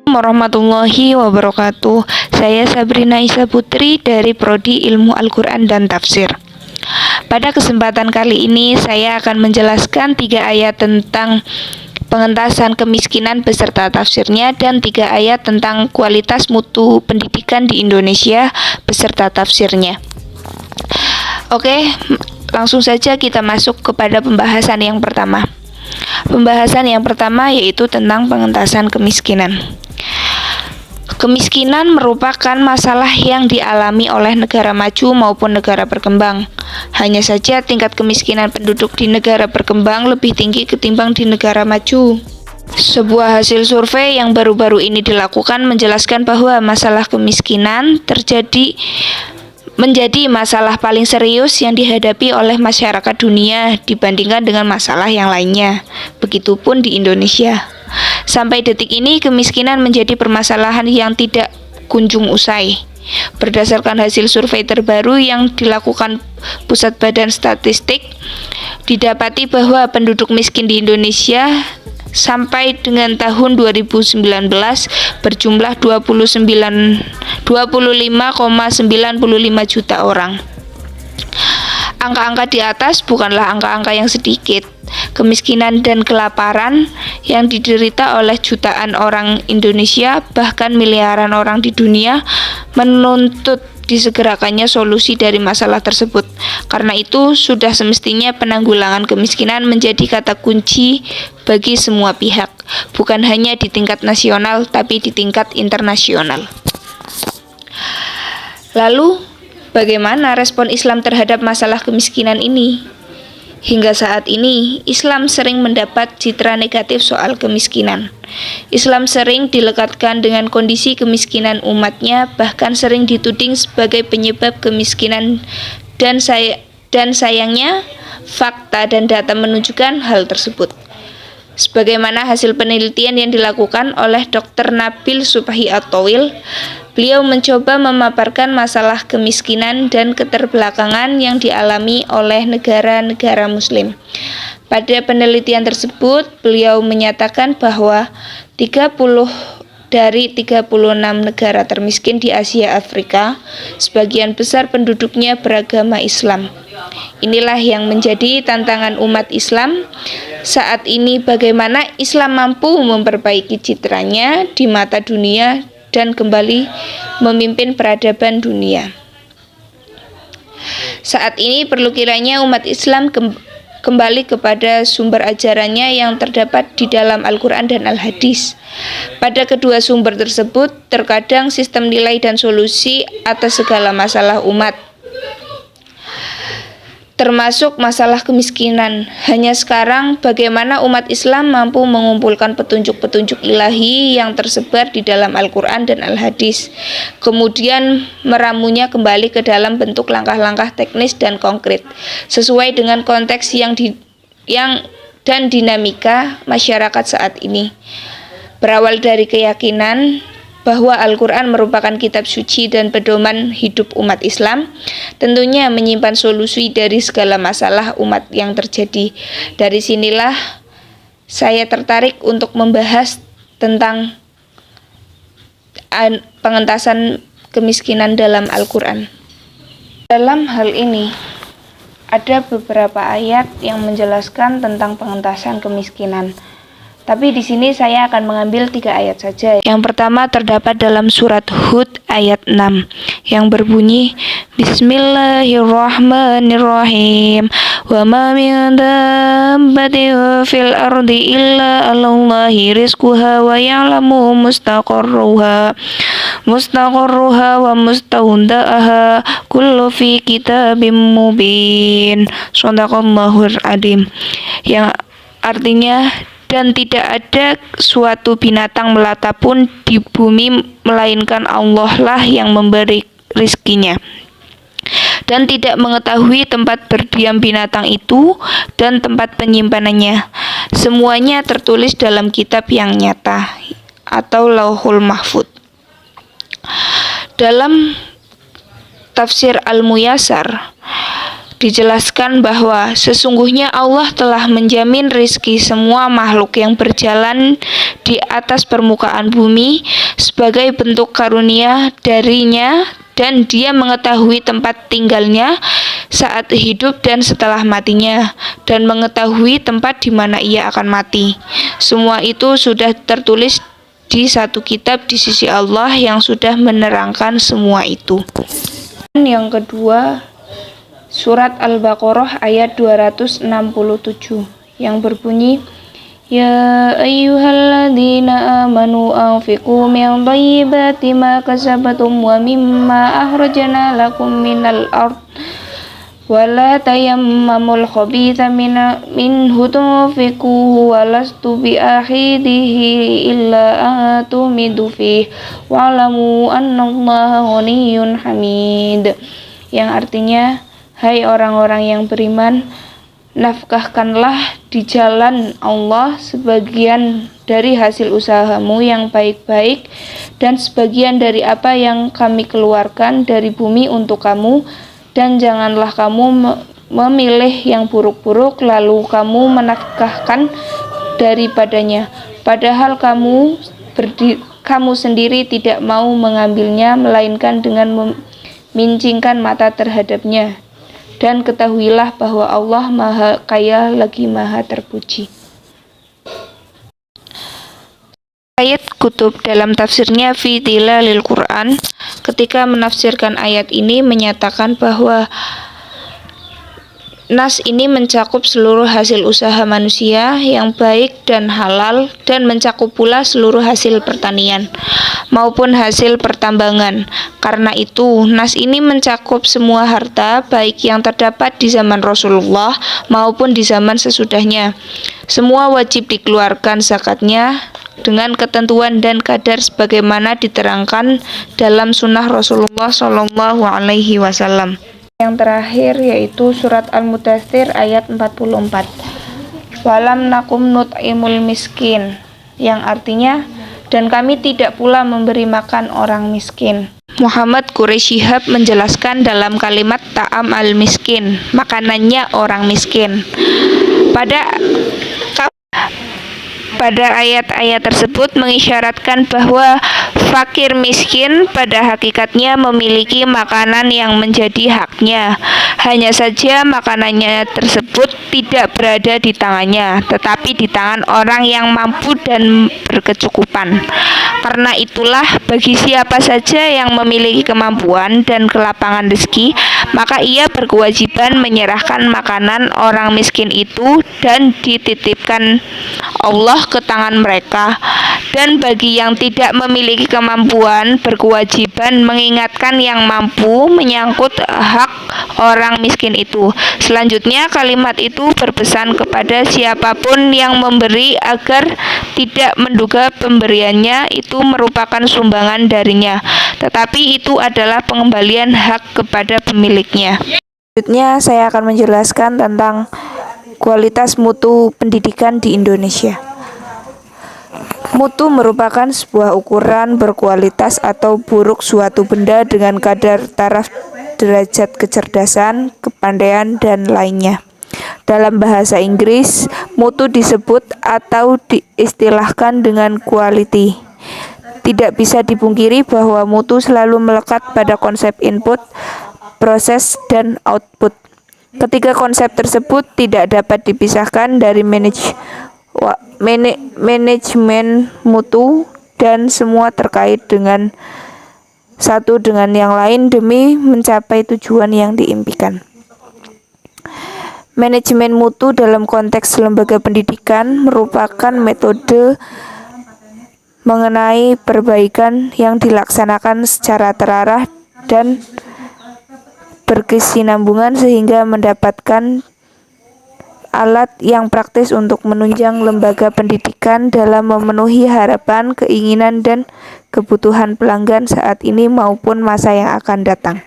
Warahmatullahi wabarakatuh. Saya Sabrina Isa Putri dari Prodi Ilmu Al-Quran dan Tafsir. Pada kesempatan kali ini saya akan menjelaskan 3 ayat tentang pengentasan kemiskinan beserta tafsirnya dan 3 ayat tentang kualitas mutu pendidikan di Indonesia beserta tafsirnya. Oke, langsung saja kita masuk kepada pembahasan yang pertama. Pembahasan yang pertama yaitu tentang pengentasan kemiskinan. Kemiskinan merupakan masalah yang dialami oleh negara maju maupun negara berkembang. Hanya saja tingkat kemiskinan penduduk di negara berkembang lebih tinggi ketimbang di negara maju. Sebuah hasil survei yang baru-baru ini dilakukan menjelaskan bahwa masalah kemiskinan menjadi masalah paling serius yang dihadapi oleh masyarakat dunia dibandingkan dengan masalah yang lainnya. Begitupun di Indonesia. Sampai detik ini, kemiskinan menjadi permasalahan yang tidak kunjung usai. Berdasarkan hasil survei terbaru yang dilakukan Pusat Badan Statistik, didapati bahwa penduduk miskin di Indonesia sampai dengan tahun 2019 berjumlah 25,95 juta orang. Angka-angka di atas bukanlah angka-angka yang sedikit. Kemiskinan dan kelaparan yang diderita oleh jutaan orang Indonesia, bahkan miliaran orang di dunia, menuntut disegerakannya solusi dari masalah tersebut. Karena itu, sudah semestinya penanggulangan kemiskinan menjadi kata kunci bagi semua pihak, bukan hanya di tingkat nasional, tapi di tingkat internasional. Lalu, bagaimana respon Islam terhadap masalah kemiskinan ini? Hingga saat ini, Islam sering mendapat citra negatif soal kemiskinan. Islam sering dilekatkan dengan kondisi kemiskinan umatnya, bahkan sering dituding sebagai penyebab kemiskinan dan sayangnya, fakta dan data menunjukkan hal tersebut. Sebagaimana hasil penelitian yang dilakukan oleh Dr. Nabil Subhi At-Tawil, beliau mencoba memaparkan masalah kemiskinan dan keterbelakangan yang dialami oleh negara-negara Muslim. Pada penelitian tersebut, beliau menyatakan bahwa 30 dari 36 negara termiskin di Asia Afrika, sebagian besar penduduknya beragama Islam. Inilah yang menjadi tantangan umat Islam saat ini, bagaimana Islam mampu memperbaiki citranya di mata dunia dan kembali memimpin peradaban dunia. Saat ini perlu kiranya umat Islam kembali kepada sumber ajarannya yang terdapat di dalam Al-Quran dan Al-Hadis. Pada kedua sumber tersebut, terkadang sistem nilai dan solusi atas segala masalah umat, termasuk masalah kemiskinan. Hanya sekarang bagaimana umat Islam mampu mengumpulkan petunjuk-petunjuk ilahi yang tersebar di dalam Al-Quran dan Al-Hadis, kemudian meramunya kembali ke dalam bentuk langkah-langkah teknis dan konkret, sesuai dengan konteks dan dinamika masyarakat saat ini. Berawal dari keyakinan bahwa Al-Quran merupakan kitab suci dan pedoman hidup umat Islam, tentunya menyimpan solusi dari segala masalah umat yang terjadi. Dari sinilah saya tertarik untuk membahas tentang pengentasan kemiskinan dalam Al-Quran. Dalam hal ini, ada beberapa ayat yang menjelaskan tentang pengentasan kemiskinan. Tapi di sini saya akan mengambil 3 ayat saja. Yang pertama terdapat dalam surat Hud ayat 6 yang berbunyi Bismillahirrahmanirrahim. Wa ma min dabbatin fil ardi illa 'alallahi rizquha wa ya'lamu mustaqarruha wa mustawda'aha kullu fi kitabim mubin. Shadaqallahul adzim. Yang artinya, dan tidak ada suatu binatang melata pun di bumi melainkan Allah lah yang memberi rizkinya, dan tidak mengetahui tempat berdiam binatang itu dan tempat penyimpanannya. Semuanya tertulis dalam kitab yang nyata atau Lauhul Mahfudz. Dalam tafsir Al-Muyassar dijelaskan bahwa sesungguhnya Allah telah menjamin rizki semua makhluk yang berjalan di atas permukaan bumi sebagai bentuk karunia darinya, dan Dia mengetahui tempat tinggalnya saat hidup dan setelah matinya, dan mengetahui tempat di mana ia akan mati. Semua itu sudah tertulis di satu kitab di sisi Allah yang sudah menerangkan semua itu. Dan yang kedua, surat Al-Baqarah ayat 267 yang berbunyi, Ya ayyuhalladzina amanu anfiqu min thayyibati ma kasabatum wa mimma akhrajna lakum minal ard wa la tayammamul khabitha minhu tunfiquhu wa lastu bi akhidihi illa an tumidu fihi wa'lamu annallaha ghaniyyun hamid, yang artinya, hai orang-orang yang beriman, nafkahkanlah di jalan Allah sebagian dari hasil usahamu yang baik-baik dan sebagian dari apa yang kami keluarkan dari bumi untuk kamu, dan janganlah kamu memilih yang buruk-buruk lalu kamu menafkahkan daripadanya, padahal kamu sendiri tidak mau mengambilnya melainkan dengan memincingkan mata terhadapnya. Dan ketahuilah bahwa Allah Maha Kaya lagi Maha Terpuji. Ayat Kutub dalam tafsirnya Fi Dhilalil Quran ketika menafsirkan ayat ini menyatakan bahwa nas ini mencakup seluruh hasil usaha manusia yang baik dan halal, dan mencakup pula seluruh hasil pertanian maupun hasil pertambangan. Karena itu, nas ini mencakup semua harta baik yang terdapat di zaman Rasulullah maupun di zaman sesudahnya. Semua wajib dikeluarkan zakatnya dengan ketentuan dan kadar sebagaimana diterangkan dalam sunnah Rasulullah SAW. Yang terakhir yaitu surat Al-Mudaththir ayat 44. Walam nakum nut'imul miskin, yang artinya, dan kami tidak pula memberi makan orang miskin. Muhammad Quraisy Shihab menjelaskan dalam kalimat ta'am al-miskin, makanannya orang miskin. Pada ayat-ayat tersebut mengisyaratkan bahwa fakir miskin pada hakikatnya memiliki makanan yang menjadi haknya. Hanya saja makanannya tersebut tidak berada di tangannya, tetapi di tangan orang yang mampu dan berkecukupan. Karena itulah bagi siapa saja yang memiliki kemampuan dan kelapangan rezeki, maka ia berkewajiban menyerahkan makanan orang miskin itu dan dititipkan Allah ke tangan mereka. Dan bagi yang tidak memiliki kemampuan, berkewajiban mengingatkan yang mampu menyangkut hak orang miskin itu. Selanjutnya kalimat itu berpesan kepada siapapun yang memberi agar tidak menduga pemberiannya itu merupakan sumbangan darinya, tetapi itu adalah pengembalian hak kepada pemiliknya. Selanjutnya saya akan menjelaskan tentang kualitas mutu pendidikan di Indonesia. Mutu merupakan sebuah ukuran berkualitas atau buruk suatu benda dengan kadar taraf derajat kecerdasan, kepandaian, dan lainnya. Dalam bahasa Inggris, mutu disebut atau diistilahkan dengan quality. Tidak bisa dipungkiri bahwa mutu selalu melekat pada konsep input, proses, dan output. Ketiga konsep tersebut tidak dapat dipisahkan dari manajemen mutu, dan semua terkait dengan satu dengan yang lain demi mencapai tujuan yang diimpikan. Manajemen mutu dalam konteks lembaga pendidikan merupakan metode mengenai perbaikan yang dilaksanakan secara terarah dan berkesinambungan sehingga mendapatkan alat yang praktis untuk menunjang lembaga pendidikan dalam memenuhi harapan, keinginan, dan kebutuhan pelanggan saat ini maupun masa yang akan datang.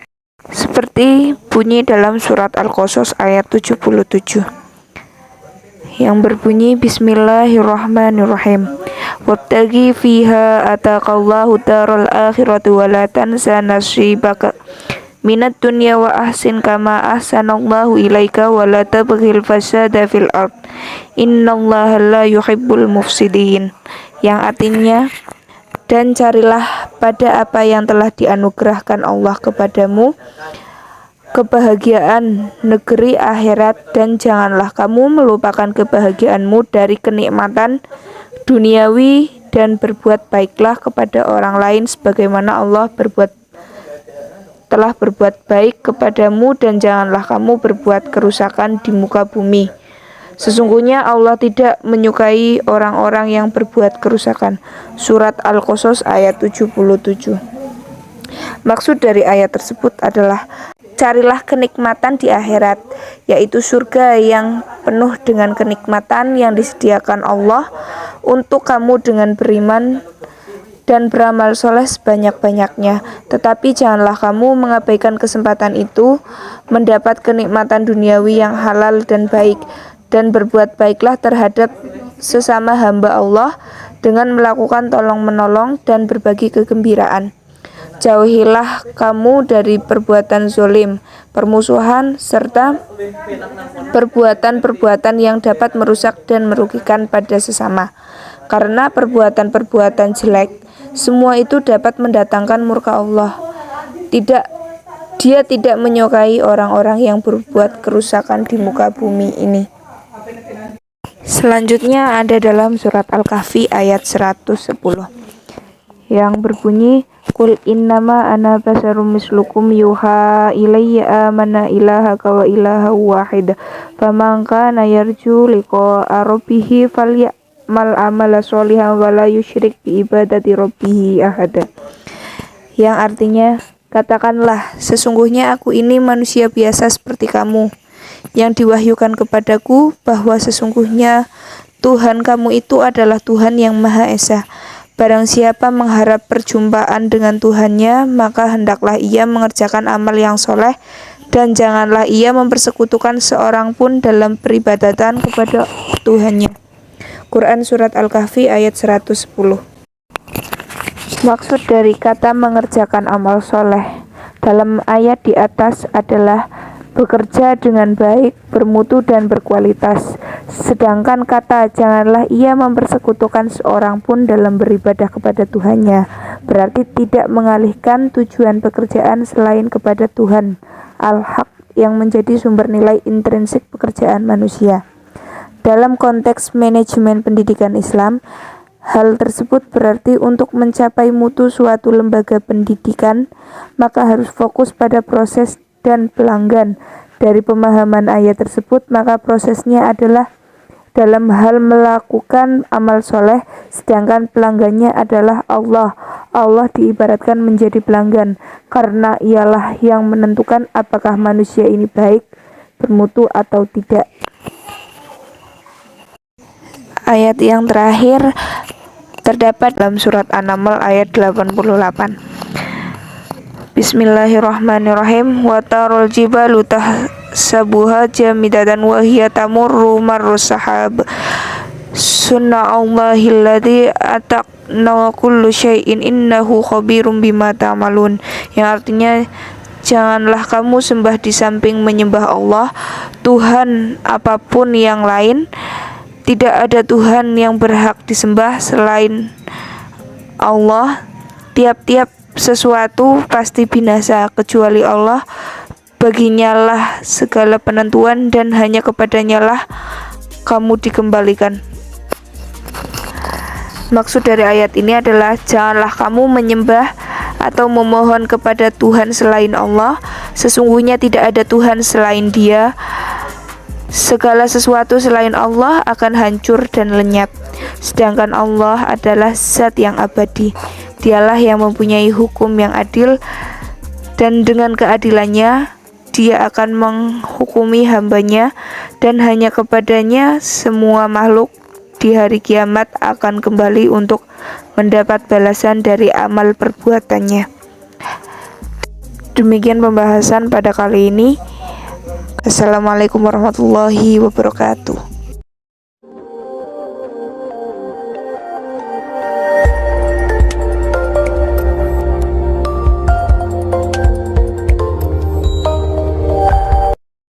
Seperti bunyi dalam surat Al-Qasas ayat 77 yang berbunyi Bismillahirrahmanirrahim. Wabtaghi fiha ataqallahu daral akhirati wa la tansa nasibaka minad dunya wa ahsin kama ahsanallahu ilaika wa la tabghil fasada fil ard innallaha la yuhibbul mufsidin, yang artinya, dan carilah pada apa yang telah dianugerahkan Allah kepadamu kebahagiaan negeri akhirat, dan janganlah kamu melupakan kebahagiaanmu dari kenikmatan duniawi, dan berbuat baiklah kepada orang lain sebagaimana Allah telah berbuat baik kepadamu, dan janganlah kamu berbuat kerusakan di muka bumi. Sesungguhnya Allah tidak menyukai orang-orang yang berbuat kerusakan. Surat Al-Qasas ayat 77. Maksud dari ayat tersebut adalah carilah kenikmatan di akhirat, yaitu surga yang penuh dengan kenikmatan yang disediakan Allah untuk kamu dengan beriman dan beramal soleh sebanyak-banyaknya. Tetapi janganlah kamu mengabaikan kesempatan itu mendapat kenikmatan duniawi yang halal dan baik, dan berbuat baiklah terhadap sesama hamba Allah dengan melakukan tolong-menolong dan berbagi kegembiraan. Jauhilah kamu dari perbuatan zolim, permusuhan, serta perbuatan-perbuatan yang dapat merusak dan merugikan pada sesama. Karena perbuatan-perbuatan jelek, semua itu dapat mendatangkan murka Allah. Dia tidak menyukai orang-orang yang berbuat kerusakan di muka bumi ini. Selanjutnya ada dalam surat Al-Kahfi ayat 110 yang berbunyi, Qul innama ana basarum mislukum yuha ilayya amana ilahaka wa ilaha wahid faman kana yarju liqa'a rabbih falyamal amala sholihan wa la yusyrik bi ibadati rabbih ahada. Yang artinya, katakanlah, sesungguhnya aku ini manusia biasa seperti kamu, yang diwahyukan kepadaku bahwa sesungguhnya Tuhan kamu itu adalah Tuhan yang Maha Esa. Barang siapa mengharap perjumpaan dengan Tuhannya, maka hendaklah ia mengerjakan amal yang soleh, dan janganlah ia mempersekutukan seorang pun dalam peribadatan kepada Tuhannya. Quran Surat Al-Kahfi ayat 110. Maksud dari kata mengerjakan amal soleh dalam ayat di atas adalah bekerja dengan baik, bermutu dan berkualitas. Sedangkan kata janganlah ia mempersekutukan seorang pun dalam beribadah kepada Tuhannya berarti tidak mengalihkan tujuan pekerjaan selain kepada Tuhan Al-Haq yang menjadi sumber nilai intrinsik pekerjaan manusia. Dalam konteks manajemen pendidikan Islam, hal tersebut berarti untuk mencapai mutu suatu lembaga pendidikan, maka harus fokus pada proses dan pelanggan. Dari pemahaman ayat tersebut, maka prosesnya adalah dalam hal melakukan amal soleh, sedangkan pelanggannya adalah Allah. Allah diibaratkan menjadi pelanggan, karena ialah yang menentukan apakah manusia ini baik, bermutu atau tidak. Ayat yang terakhir terdapat dalam surat An-Naml ayat 88. Bismillahirrahmanirrahim. Wa tarul jibalu tahsabuha jamidatan wa hiya tamurru marrus sahab. Sunnatullahil ladzi ataqna kullu syai'in innahu khabirum bima ta'malun. Yang artinya, janganlah kamu sembah di samping menyembah Allah, Tuhan apapun yang lain. Tidak ada Tuhan yang berhak disembah selain Allah. Tiap-tiap sesuatu pasti binasa kecuali Allah. Baginya lah segala penentuan dan hanya kepadanya lah kamu dikembalikan. Maksud dari ayat ini adalah janganlah kamu menyembah atau memohon kepada Tuhan selain Allah. Sesungguhnya tidak ada Tuhan selain Dia. Segala sesuatu selain Allah akan hancur dan lenyap. Sedangkan Allah adalah zat yang abadi. Dialah yang mempunyai hukum yang adil, dan dengan keadilannya Dia akan menghukumi hambanya, dan hanya kepadanya semua makhluk di hari kiamat akan kembali untuk mendapat balasan dari amal perbuatannya. Demikian pembahasan pada kali ini. Assalamualaikum warahmatullahi wabarakatuh.